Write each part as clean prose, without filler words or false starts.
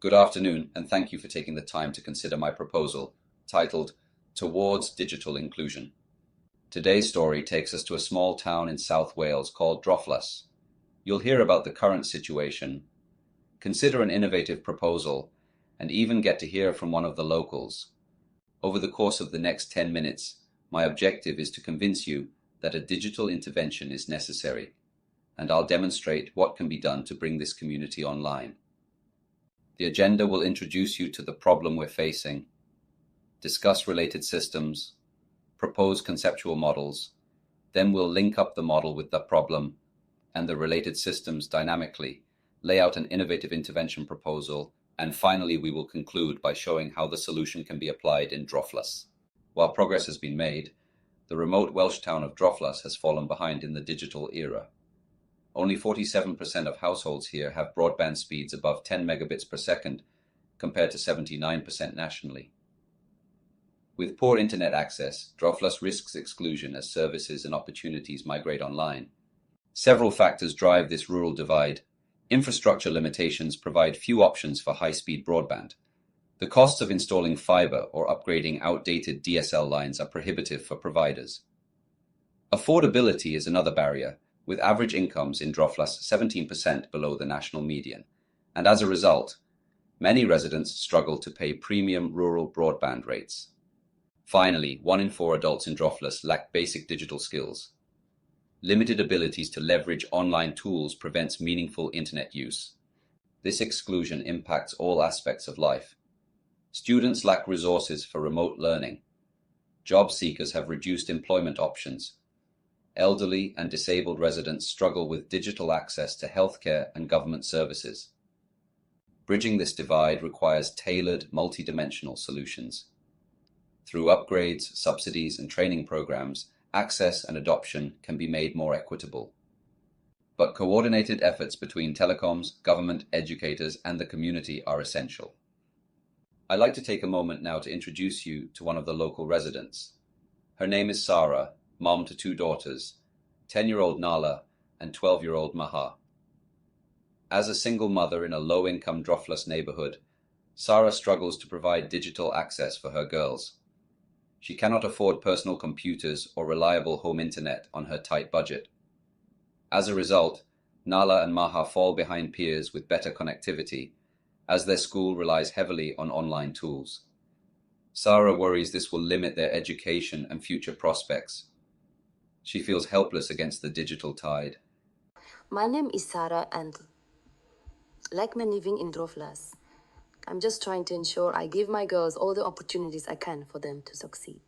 Good afternoon, and thank you for taking the time to consider my proposal, titled Towards Digital Inclusion. Today's story takes us to a small town in South Wales called Droflas. You'll hear about the current situation, consider an innovative proposal, and even get to hear from one of the locals. Over the course of the next 10 minutes, my objective is to convince you that a digital intervention is necessary, and I'll demonstrate what can be done to bring this community online. The agenda will introduce you to the problem we're facing, discuss related systems, propose conceptual models, then we'll link up the model with the problem and the related systems dynamically, lay out an innovative intervention proposal, and finally we will conclude by showing how the solution can be applied in Droflas. While progress has been made, the remote Welsh town of Droflas has fallen behind in the digital era. Only 47% of households here have broadband speeds above 10 megabits per second, compared to 79% nationally. With poor internet access, Droflas risks exclusion as services and opportunities migrate online. Several factors drive this rural divide. Infrastructure limitations provide few options for high-speed broadband. The costs of installing fiber or upgrading outdated DSL lines are prohibitive for providers. Affordability is another barrier, with average incomes in Droflas 17% below the national median, and as a result, many residents struggle to pay premium rural broadband rates. Finally, 1 in 4 adults in Droflas lack basic digital skills. Limited abilities to leverage online tools prevents meaningful internet use. This exclusion impacts all aspects of life. Students lack resources for remote learning. Job seekers have reduced employment options. Elderly and disabled residents struggle with digital access to healthcare and government services. Bridging this divide requires tailored, multidimensional solutions. Through upgrades, subsidies, and training programs, access and adoption can be made more equitable. But coordinated efforts between telecoms, government, educators, and the community are essential. I'd like to take a moment now to introduce you to one of the local residents. Her name is Sarah, mom to 2 daughters, 10-year-old Nala and 12-year-old Maha. As a single mother in a low-income Droflas neighborhood, Sarah struggles to provide digital access for her girls. She cannot afford personal computers or reliable home internet on her tight budget. As a result, Nala and Maha fall behind peers with better connectivity, as their school relies heavily on online tools. Sarah worries this will limit their education and future prospects. She feels helpless against the digital tide. My name is Sarah, and like me living in Droflas, I'm just trying to ensure I give my girls all the opportunities I can for them to succeed.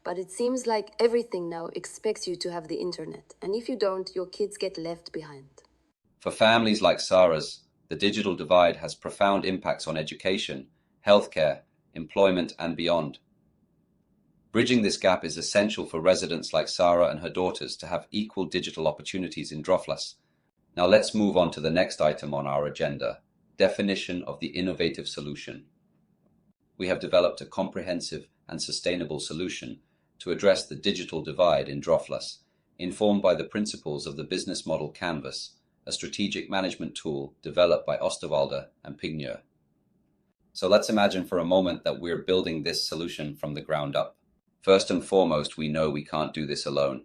But it seems like everything now expects you to have the internet, and if you don't, your kids get left behind. For families like Sarah's, the digital divide has profound impacts on education, healthcare, employment, and beyond. Bridging this gap is essential for residents like Sarah and her daughters to have equal digital opportunities in Droflas. Now let's move on to the next item on our agenda, definition of the innovative solution. We have developed a comprehensive and sustainable solution to address the digital divide in Droflas, informed by the principles of the business model Canvas, a strategic management tool developed by Osterwalder and Pigneur. So let's imagine for a moment that we're building this solution from the ground up. First and foremost, we know we can't do this alone.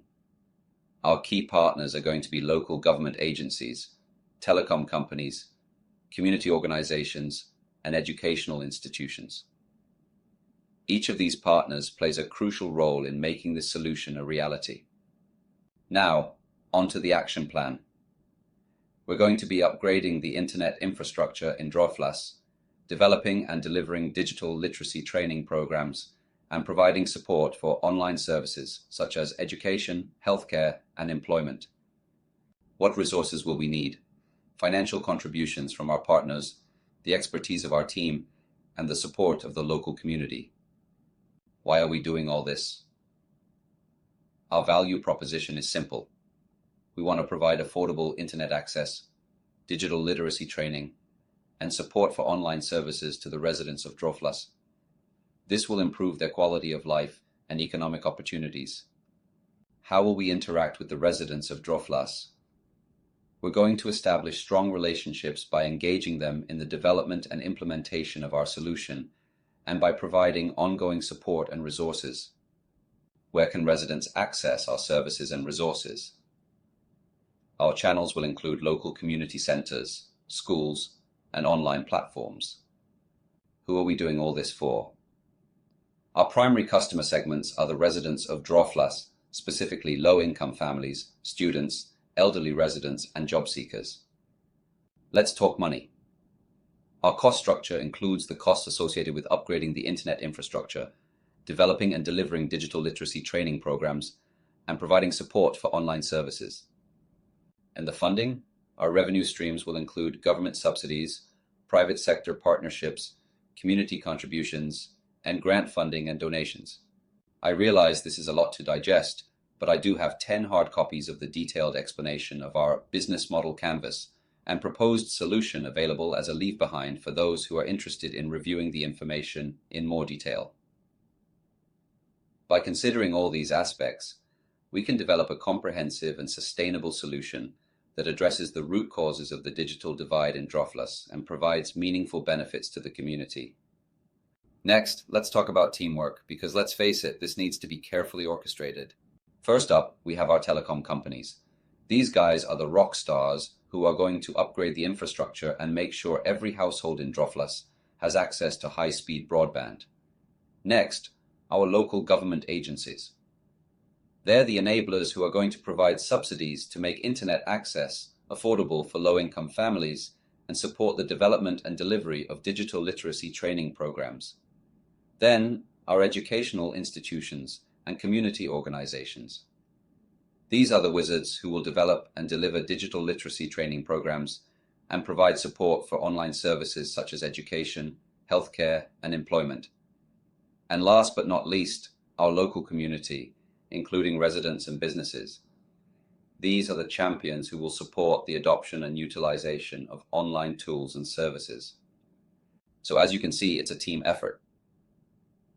Our key partners are going to be local government agencies, telecom companies, community organizations, and educational institutions. Each of these partners plays a crucial role in making this solution a reality. Now, on to the action plan. We're going to be upgrading the internet infrastructure in Droflas, developing and delivering digital literacy training programs, and providing support for online services such as education, healthcare, and employment. What resources will we need? Financial contributions from our partners, the expertise of our team, and the support of the local community. Why are we doing all this? Our value proposition is simple. We want to provide affordable internet access, digital literacy training, and support for online services to the residents of Droflas. This will improve their quality of life and economic opportunities. How will we interact with the residents of Droflas? We're going to establish strong relationships by engaging them in the development and implementation of our solution and by providing ongoing support and resources. Where can residents access our services and resources? Our channels will include local community centers, schools, and online platforms. Who are we doing all this for? Our primary customer segments are the residents of Droflas, specifically low-income families, students, elderly residents, and job seekers. Let's talk money. Our cost structure includes the costs associated with upgrading the internet infrastructure, developing and delivering digital literacy training programs, and providing support for online services. And the funding? Our revenue streams will include government subsidies, private sector partnerships, community contributions, and grant funding and donations. I realize this is a lot to digest, but I do have 10 hard copies of the detailed explanation of our business model canvas and proposed solution available as a leave-behind for those who are interested in reviewing the information in more detail. By considering all these aspects, we can develop a comprehensive and sustainable solution that addresses the root causes of the digital divide in Droflas and provides meaningful benefits to the community. Next, let's talk about teamwork, because let's face it, this needs to be carefully orchestrated. First up, we have our telecom companies. These guys are the rock stars who are going to upgrade the infrastructure and make sure every household in Droflas has access to high-speed broadband. Next, our local government agencies. They're the enablers who are going to provide subsidies to make internet access affordable for low-income families and support the development and delivery of digital literacy training programs. Then, our educational institutions and community organizations. These are the wizards who will develop and deliver digital literacy training programs and provide support for online services such as education, healthcare, and employment. And last but not least, our local community, including residents and businesses. These are the champions who will support the adoption and utilization of online tools and services. So as you can see, it's a team effort.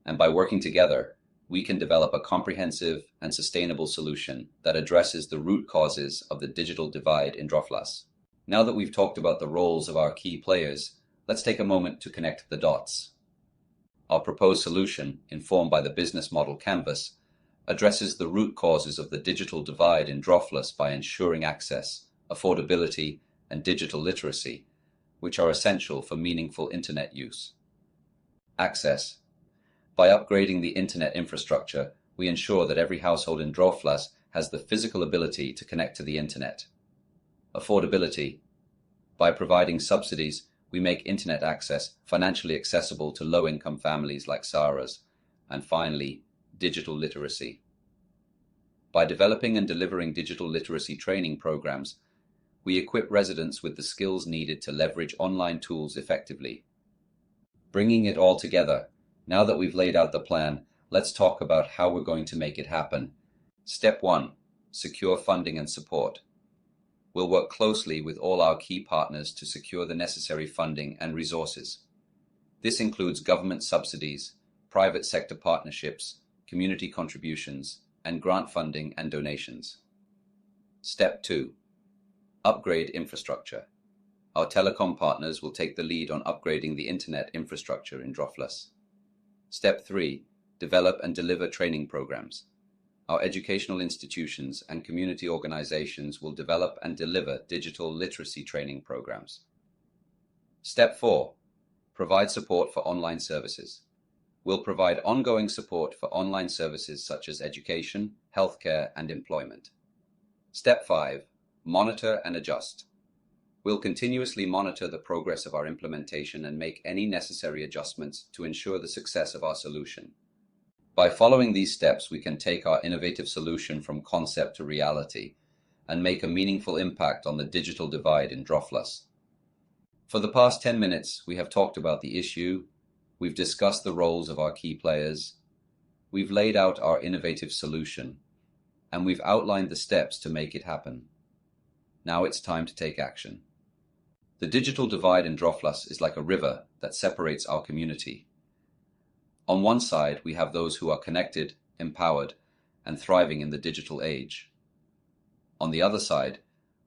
And by working together, we can develop a comprehensive and sustainable solution that addresses the root causes of the digital divide in Droflas. Now that we've talked about the roles of our key players, let's take a moment to connect the dots. Our proposed solution, informed by the business model canvas, addresses the root causes of the digital divide in Droflas by ensuring access, affordability, and digital literacy, which are essential for meaningful internet use. Access. By upgrading the internet infrastructure, we ensure that every household in Droflas has the physical ability to connect to the internet. Affordability. By providing subsidies, we make internet access financially accessible to low-income families like Sarah's. And finally, digital literacy. By developing and delivering digital literacy training programs, we equip residents with the skills needed to leverage online tools effectively. Bringing it all together, now that we've laid out the plan, let's talk about how we're going to make it happen. Step 1. Secure funding and support. We'll work closely with all our key partners to secure the necessary funding and resources. This includes government subsidies, private sector partnerships, community contributions, and grant funding and donations. Step 2. Upgrade infrastructure. Our telecom partners will take the lead on upgrading the internet infrastructure in Droflas. Step 3. Develop and deliver training programs. Our educational institutions and community organizations will develop and deliver digital literacy training programs. Step 4. Provide support for online services. We'll provide ongoing support for online services such as education, healthcare, and employment. Step 5. Monitor and adjust. We'll continuously monitor the progress of our implementation and make any necessary adjustments to ensure the success of our solution. By following these steps, we can take our innovative solution from concept to reality and make a meaningful impact on the digital divide in Droflas. For the past 10 minutes, we have talked about the issue, we've discussed the roles of our key players, we've laid out our innovative solution, and we've outlined the steps to make it happen. Now it's time to take action. The digital divide in Droflas is like a river that separates our community. On one side, we have those who are connected, empowered, and thriving in the digital age. On the other side,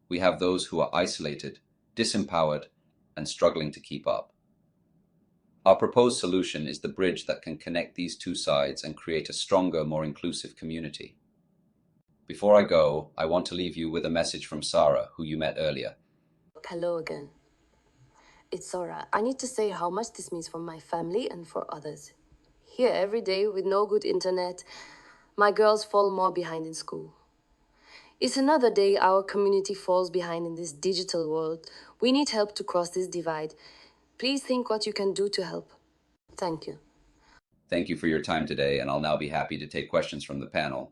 We have those who are isolated, disempowered, and struggling to keep up. Our proposed solution is the bridge that can connect these two sides and create a stronger, more inclusive community. Before I go, I want to leave you with a message from Sarah, who you met earlier. Hello again. It's Sora. I need to say how much this means for my family and for others. Here, every day, with no good internet, my girls fall more behind in school. It's another day our community falls behind in this digital world. We need help to cross this divide. Please think what you can do to help. Thank you. Thank you for your time today, and I'll now be happy to take questions from the panel.